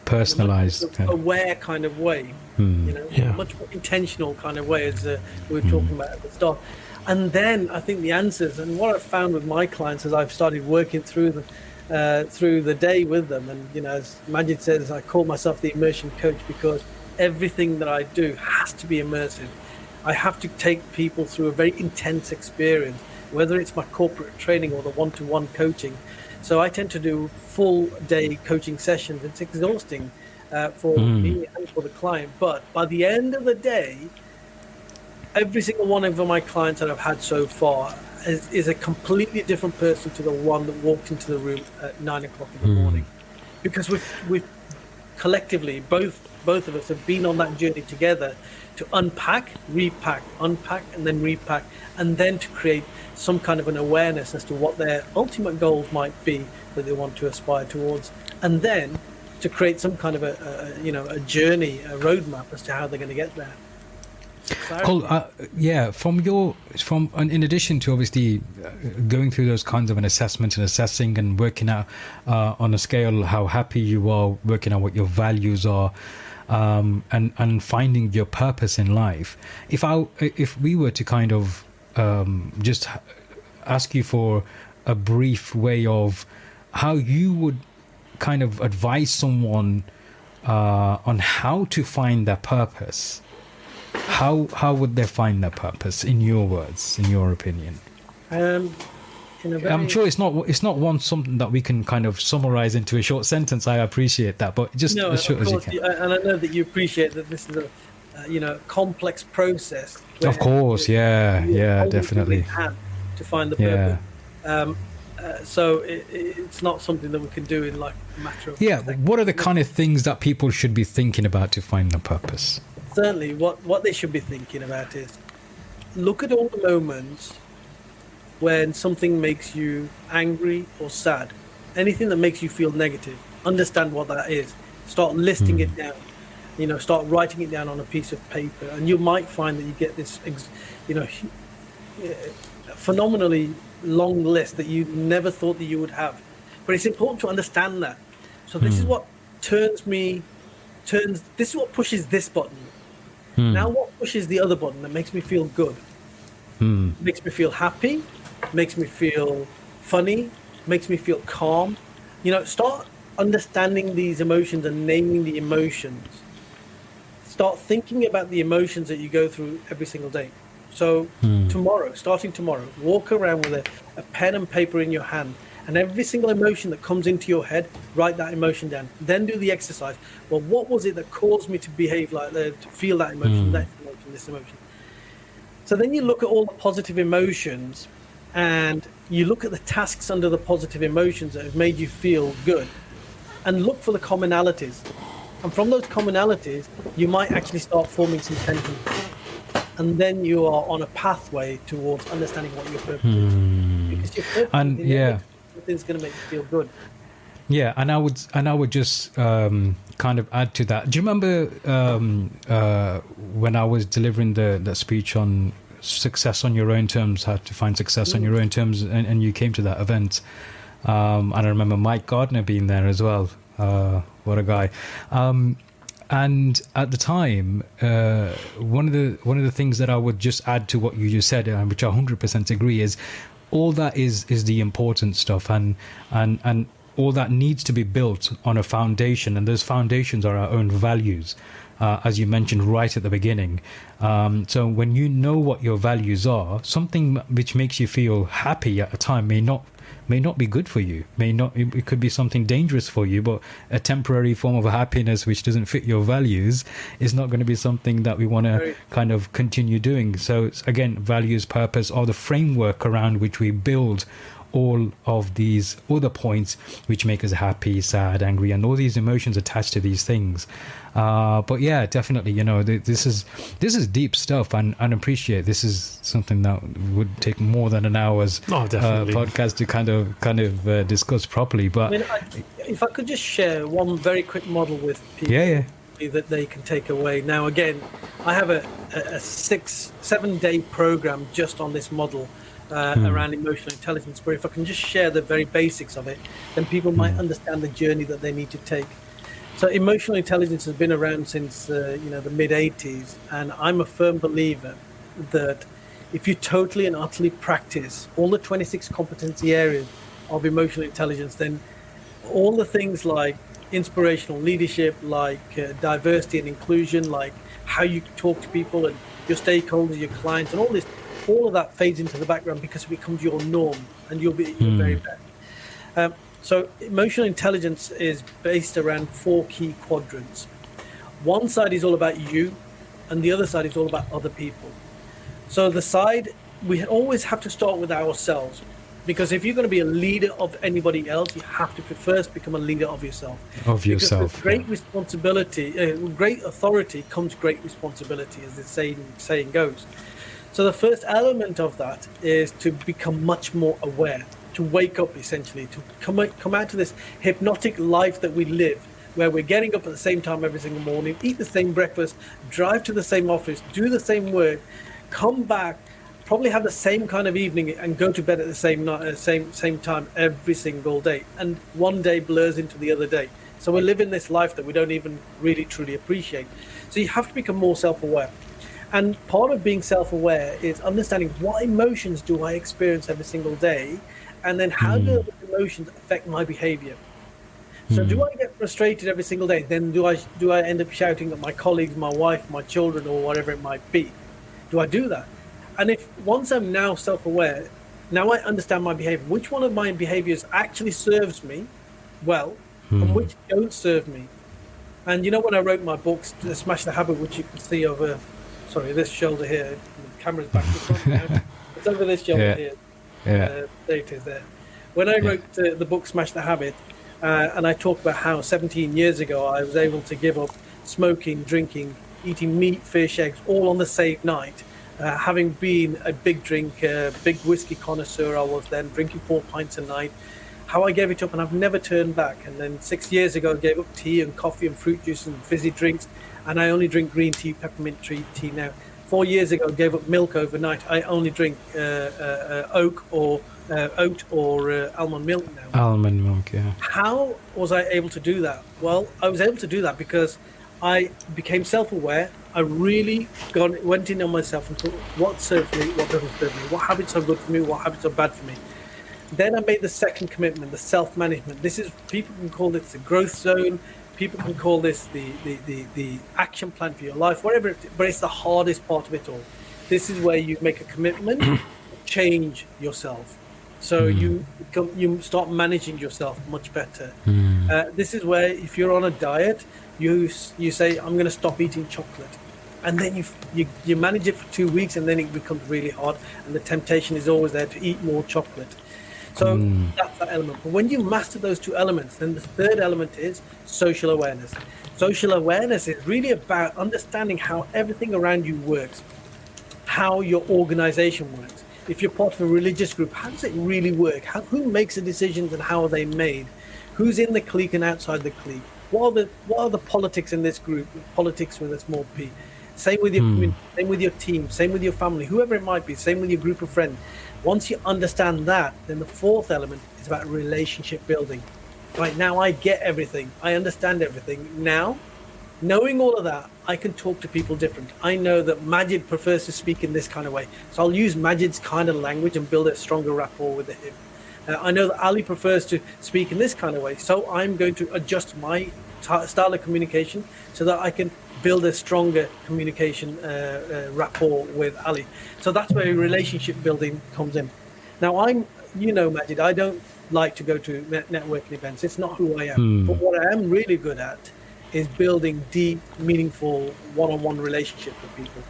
personalized, aware kind of way, much more intentional kind of way, as we were talking about at the start. And then I think the answers, and what I've found with my clients as I've started working through the day with them, and as Majid says, I call myself the immersion coach because everything that I do has to be immersive. I have to take people through a very intense experience, whether it's my corporate training or the one-to-one coaching. So I tend to do full day coaching sessions. It's exhausting for me and for the client. But by the end of the day, every single one of my clients that I've had so far is a completely different person to the one that walked into the room at 9 o'clock in the morning. Because we've collectively, both of us have been on that journey together to unpack, repack, unpack, and then repack, and then to create some kind of an awareness as to what their ultimate goals might be that they want to aspire towards, and then to create some kind of a journey, a roadmap as to how they're going to get there. Cool. In addition to obviously going through those kinds of an assessment and assessing and working out on a scale how happy you are, working out what your values are, and finding your purpose in life. If we were to kind of just ask you for a brief way of how you would kind of advise someone on how to find their purpose, how would they find their purpose, in your words, in your opinion? I'm sure it's not something that we can kind of summarize into a short sentence. I appreciate that, but just as short as you can. And I know that you appreciate that this is a complex process. Of course, definitely. To find the purpose. So it's not something that we can do in like a matter of what are the kind of things that people should be thinking about to find the purpose? Certainly, what they should be thinking about is look at all the moments when something makes you angry or sad, anything that makes you feel negative. Understand what that is. Start listing it down. Start writing it down on a piece of paper, and you might find that you get this, phenomenally long list that you never thought that you would have. But it's important to understand that. So this is what this is what pushes this button. Now what pushes the other button that makes me feel good? Makes me feel happy, makes me feel funny, makes me feel calm. Start understanding these emotions and naming the emotions. Start thinking about the emotions that you go through every single day. So starting tomorrow, walk around with a pen and paper in your hand, and every single emotion that comes into your head, write that emotion down. Then do the exercise. Well, what was it that caused me to behave like that, to feel that emotion, that emotion, this emotion? So then you look at all the positive emotions, and you look at the tasks under the positive emotions that have made you feel good, and look for the commonalities. And from those commonalities, you might actually start forming some tension. And then you are on a pathway towards understanding what your purpose is. Because your purpose is going to make you feel good. Yeah, and I would just kind of add to that. Do you remember when I was delivering the speech on success on your own terms, how to find success on your own terms, and you came to that event? And I remember Mike Gardner being there as well. What a guy! And at the time, one of the things that I would just add to what you just said, which I 100% agree, is all that is the important stuff, and all that needs to be built on a foundation, and those foundations are our own values, as you mentioned right at the beginning. So when you know what your values are, something which makes you feel happy at a time may not be good for you. It could be something dangerous for you, but a temporary form of happiness which doesn't fit your values is not going to be something that we want to kind of continue doing. So again, values, purpose are the framework around which we build all of these other points which make us happy, sad, angry, and all these emotions attached to these things. But yeah, definitely, this is deep stuff, and appreciate this is something that would take more than an hour's podcast to kind of discuss properly. But if I could just share one very quick model with people that they can take away. Now, again, I have a 6-7 day program just on this model. Around emotional intelligence, where if I can just share the very basics of it, then people might understand the journey that they need to take. So emotional intelligence has been around since the mid 80s, and I'm a firm believer that if you totally and utterly practice all the 26 competency areas of emotional intelligence, then all the things like inspirational leadership, like diversity and inclusion, like how you talk to people and your stakeholders, your clients, and all of that fades into the background because it becomes your norm, and you'll be your very best. So emotional intelligence is based around 4 key quadrants. One side is all about you, and the other side is all about other people. So the side, we always have to start with ourselves, because if you're going to be a leader of anybody else, you have to first become a leader of yourself. Because with great responsibility, great authority comes great responsibility, as the saying goes. So the first element of that is to become much more aware, to wake up, essentially, to come out of this hypnotic life that we live, where we're getting up at the same time every single morning, eat the same breakfast, drive to the same office, do the same work, come back, probably have the same kind of evening, and go to bed at the same time every single day. And one day blurs into the other day. So we're living this life that we don't even really truly appreciate. So you have to become more self-aware. And part of being self-aware is understanding what emotions do I experience every single day, and then how do those emotions affect my behavior. So do I get frustrated every single day? Then do I end up shouting at my colleagues, my wife, my children, or whatever it might be? Do I do that? And if once I'm now self-aware, now I understand my behavior, which one of my behaviors actually serves me well, and which don't serve me. And when I wrote my books, Smash the Habit, which you can see over... Sorry, this shoulder here. The camera's back to front now. It's over this shoulder here. There it is there. When I wrote the book Smash the Habit, and I talked about how 17 years ago I was able to give up smoking, drinking, eating meat, fish, eggs, all on the same night. Having been a big big whiskey connoisseur, I was then drinking 4 pints a night. How I gave it up, and I've never turned back. And then 6 years ago, I gave up tea and coffee and fruit juice and fizzy drinks. And I only drink green tea, peppermint tea now. 4 years ago, I gave up milk overnight. I only drink oat or almond milk now. Almond milk, yeah. How was I able to do that? Well, I was able to do that because I became self-aware. I really went in on myself and thought, what serves me, what doesn't serve me, what habits are good for me, what habits are bad for me. Then I made the second commitment, the self-management. People can call this the growth zone. People can call this the action plan for your life, whatever, but it's the hardest part of it all. This is where you make a commitment to change yourself. So you start managing yourself much better. This is where, if you're on a diet, you say, I'm going to stop eating chocolate. And then you manage it for 2 weeks, and then it becomes really hard, and the temptation is always there to eat more chocolate. So that's that element. But when you master those 2 elements, then the third element is social awareness. Social awareness is really about understanding how everything around you works, how your organization works. If you're part of a religious group, how does it really work? Who makes the decisions and how are they made? who's in the clique and outside the clique. What are the politics in this group? Politics with a small p. Same with your community, same with your team, same with your family, whoever it might be, same with your group of friends. Once you understand that, then the fourth element is about relationship building. Right now, I get everything. I understand everything. Now, knowing all of that, I can talk to people different. I know that Majid prefers to speak in this kind of way. So I'll use Majid's kind of language and build a stronger rapport with him. I know that Ali prefers to speak in this kind of way. So I'm going to adjust my style of communication so that I can build a stronger communication rapport with Ali. So that's where relationship building comes in. Now, Majid, I don't like to go to networking events. It's not who I am. But what I am really good at is building deep, meaningful one-on-one relationships with people.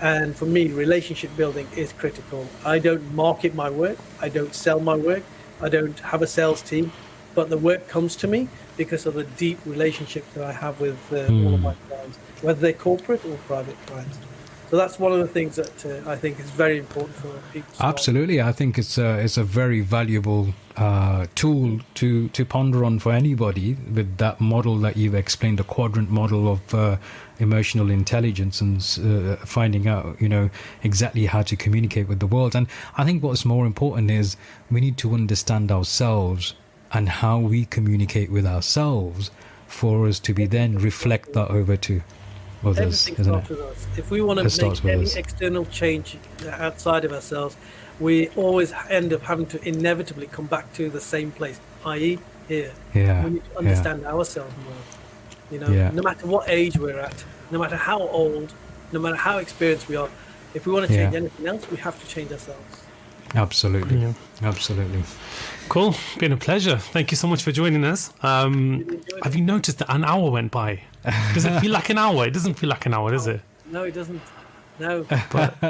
And for me, relationship building is critical. I don't market my work. I don't sell my work. I don't have a sales team. But the work comes to me because of the deep relationships that I have with all of my clients, whether they're corporate or private clients. So that's one of the things that I think is very important for people. Absolutely. I think it's a very valuable tool to ponder on for anybody with that model that you've explained, the quadrant model of emotional intelligence and finding out, exactly how to communicate with the world. And I think what's more important is we need to understand ourselves and how we communicate with ourselves for us to be then reflect that over to others, everything starts with us. If we want to make any external change outside of ourselves, we always end up having to inevitably come back to the same place, i.e. here. We need to understand ourselves more. No matter what age we're at, no matter how old, no matter how experienced we are, if we want to change anything else, we have to change ourselves. Absolutely. Absolutely. Cool. Been a pleasure. Thank you so much for joining us. Have you noticed that an hour went by? Does it feel like an hour? It doesn't feel like an hour, does it? No, it doesn't. No. But,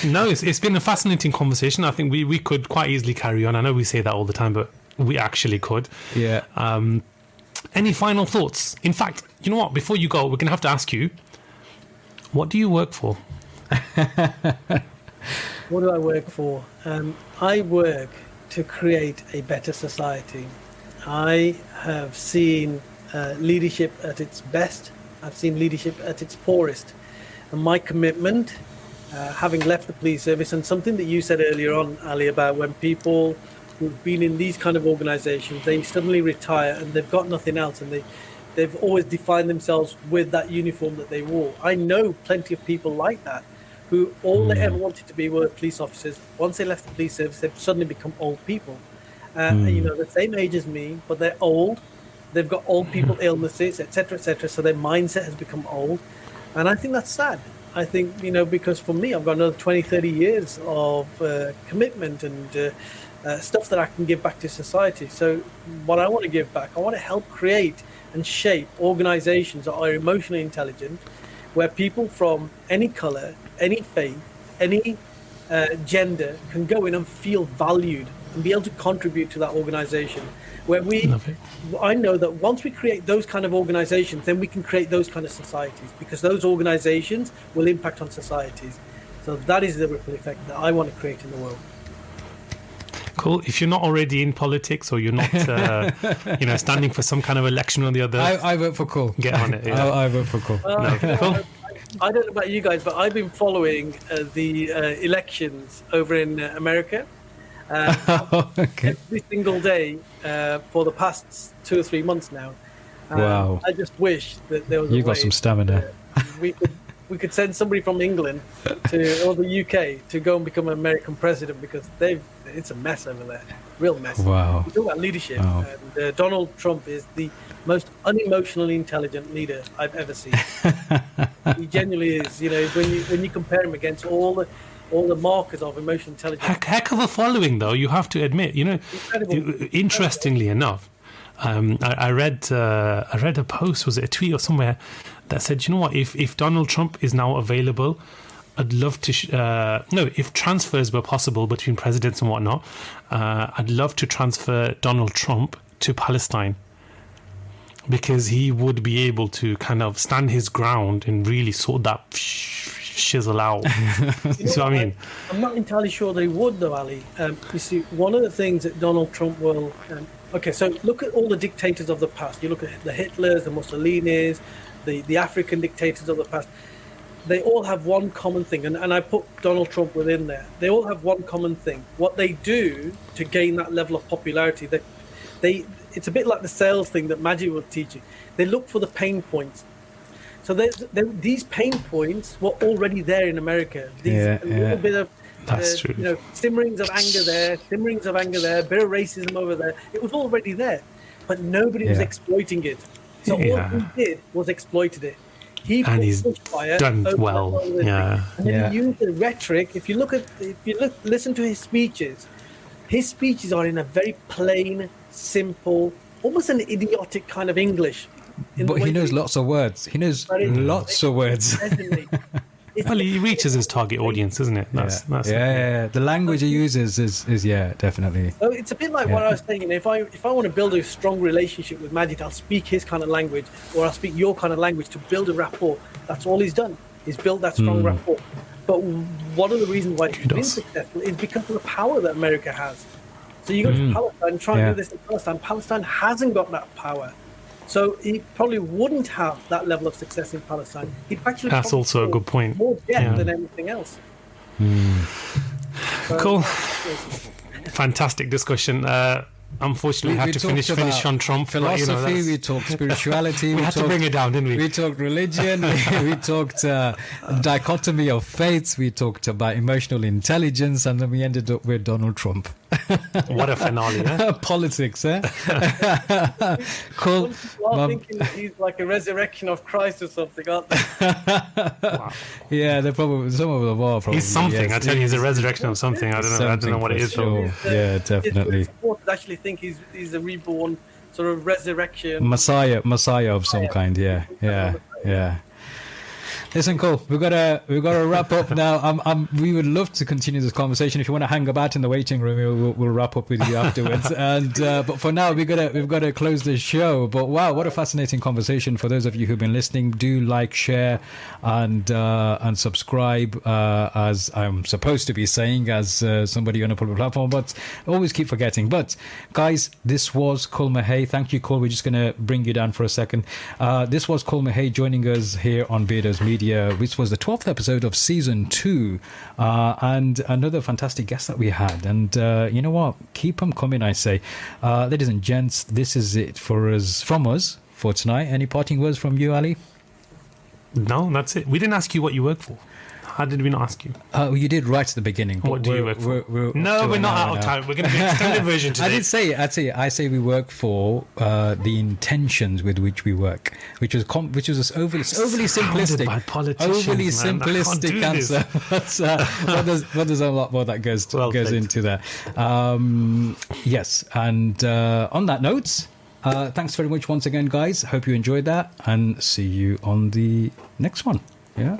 no, it's been a fascinating conversation. I think we could quite easily carry on. I know we say that all the time, but we actually could. Yeah. Any final thoughts? In fact, you know what? Before you go, we're going to have to ask you, what do you work for? What do I work for? I work to create a better society. I have seen leadership at its best. I've seen leadership at its poorest. And my commitment, having left the police service, and something that you said earlier on, Ali, about when people who've been in these kind of organizations, they suddenly retire and they've got nothing else, and they've always defined themselves with that uniform that they wore. I know plenty of people like that, who all they ever wanted to be were police officers. Once they left the police service, they've suddenly become old people. The same age as me, but they're old. They've got old people illnesses, etc., etc. So their mindset has become old. And I think that's sad. I think, because for me, I've got another 20, 30 years of commitment and stuff that I can give back to society. So what I want to give back, I want to help create and shape organizations that are emotionally intelligent, where people from any color, any faith, any gender can go in and feel valued and be able to contribute to that organization. Where I know that once we create those kind of organizations, then we can create those kind of societies, because those organizations will impact on societies. So that is the ripple effect that I want to create in the world. Cool. If you're not already in politics, or you're not, standing for some kind of election or the other, I vote for Kul. Get on it. Yeah. I vote for Kul. Cool. I don't know about you guys, but I've been following the elections over in America. Every single day for the past 2 or 3 months now. Wow. I just wish that there was You a got way some stamina. we could send somebody from England or the UK to go and become an American president, because it's a mess over there. Real mess. Wow. We talk about leadership. Wow. And Donald Trump is the most unemotionally intelligent leader I've ever seen. He genuinely is. When you compare him against all the markers of emotional intelligence. Heck of a following, though, you have to admit. Interestingly enough, I read a post, was it a tweet or somewhere, that said, you know what, if Donald Trump is now available, I'd love to if transfers were possible between presidents and whatnot, I'd love to transfer Donald Trump to Palestine, because he would be able to kind of stand his ground and really sort that shizzle out. You see what I mean? I'm not entirely sure they would, though, Ali. You see, one of the things that Donald Trump will Okay, so look at all the dictators of the past. You look at the Hitlers, the Mussolinis, the African dictators of the past. They all have one common thing, and I put Donald Trump within there. They all have one common thing. What they do to gain that level of popularity, it's a bit like the sales thing that Majid was teaching. They look for the pain points. So these pain points were already there in America. A little bit of true. simmerings of anger there, bit of racism over there. It was already there, but nobody was exploiting it. So all he did was exploited it. And he's done well. Yeah. And then he used the rhetoric. If you listen to his speeches are in a very plain, simple, almost an idiotic kind of English. But he knows lots of words. He knows lots of words. Well, he reaches his target audience, isn't it? That's The language he uses is definitely. So it's a bit like what I was saying. If I want to build a strong relationship with Majid, I'll speak his kind of language, or I'll speak your kind of language to build a rapport. That's all he's done. He's built that strong rapport. But one of the reasons why he's been successful is because of the power that America has. So you go to Palestine and try and do this in Palestine. Palestine hasn't got that power. So he probably wouldn't have that level of success in Palestine. That's also a good point. More debt than anything else. Cool. Fantastic discussion. Unfortunately, we had to finish on Trump. Philosophy, we talked spirituality. we had to bring it down, didn't we? We talked religion. we talked dichotomy of faiths. We talked about emotional intelligence. And then we ended up with Donald Trump. What a finale, eh? Politics, eh? Cool. I'm thinking that he's like a resurrection of Christ or something, aren't they? Wow. Yeah, they're probably, some of them are probably. He's something. I tell you, he's a resurrection of something. I don't know what it is. Sure. Yeah, definitely. His supporters actually think he's a reborn sort of resurrection. Messiah of some kind. Yeah. Listen, Cole, we've got to wrap up now. We would love to continue this conversation. If you want to hang about in the waiting room, we'll wrap up with you afterwards. And but for now, we've got to close the show. But wow, what a fascinating conversation! For those of you who've been listening, do like, share, and subscribe. As I'm supposed to be saying, as somebody on a public platform, but always keep forgetting. But guys, this was Kul Mahay. Thank you, Cole. We're just going to bring you down for a second. This was Kul Mahay joining us here on Beardos Media, which was the 12th episode of season 2, and another fantastic guest that we had. And you know what? Keep them coming, I say. Ladies and gents, this is it from us for tonight. Any parting words from you, Ali? No, that's it. We didn't ask you what you work for. How did we not ask you? You did right at the beginning. What do you work for? We're not out of time. We're going to do an extended version today. I say we work for the intentions with which we work, which was overly simplistic. By politicians, overly simplistic answer. But there's a lot more that goes into there. Yes, and on that note, thanks very much once again, guys. Hope you enjoyed that, and see you on the next one. Yeah.